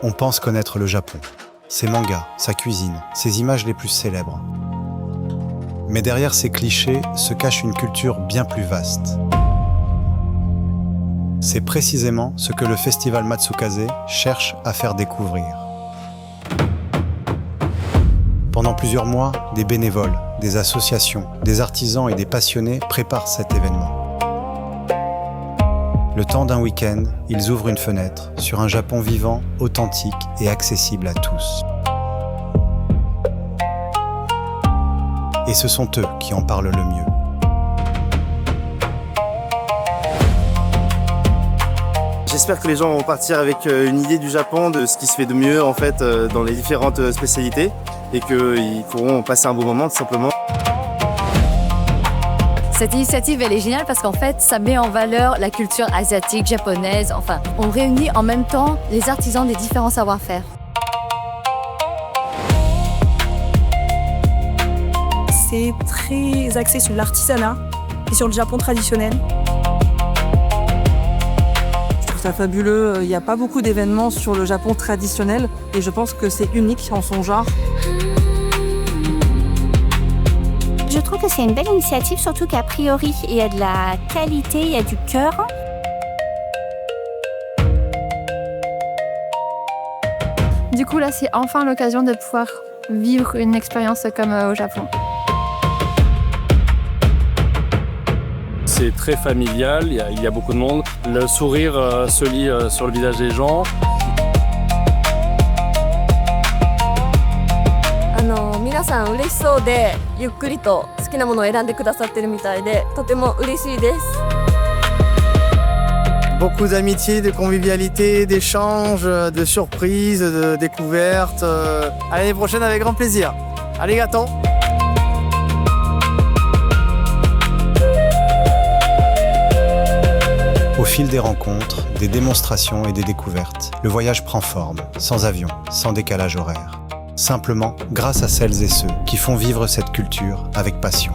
on pense connaître le Japon, ses mangas, sa cuisine, ses images les plus célèbres. Mais derrière ces clichés se cache une culture bien plus vaste. C'est précisément ce que le festival Matsukaze cherche à faire découvrir. Pendant plusieurs mois, des bénévoles, des associations, des artisans et des passionnés préparent cet événement. Le temps d'un week-end, ils ouvrent une fenêtre sur un Japon vivant, authentique et accessible à tous. Et ce sont eux qui en parlent le mieux. J'espère que les gens vont partir avec une idée du Japon, de ce qui se fait de mieux en fait dans les différentes spécialités et qu'ils pourront passer un bon moment tout simplement. Cette initiative, elle est géniale parce qu'en fait, ça met en valeur la culture asiatique, japonaise. Enfin, on réunit en même temps les artisans des différents savoir-faire. C'est très axé sur l'artisanat et sur le Japon traditionnel. Je trouve ça fabuleux. Il n'y a pas beaucoup d'événements sur le Japon traditionnel et je pense que c'est unique en son genre. Je trouve que c'est une belle initiative, surtout qu'a priori, il y a de la qualité, il y a du cœur. Du coup, là, c'est enfin l'occasion de pouvoir vivre une expérience comme au Japon. C'est très familial, il y a beaucoup de monde. Le sourire se lit sur le visage des gens. 皆さん嬉しそうでゆっくりと好きなものを選んでくださってるみたいでとても嬉しいです。 Beaucoup d'amitié, de convivialité, d'échanges, de surprises, de découvertes. À l'année prochaine avec grand plaisir. Arigato! Au fil des rencontres, des démonstrations et des découvertes, le voyage prend forme, sans avion, sans décalage horaire. Simplement grâce à celles et ceux qui font vivre cette culture avec passion.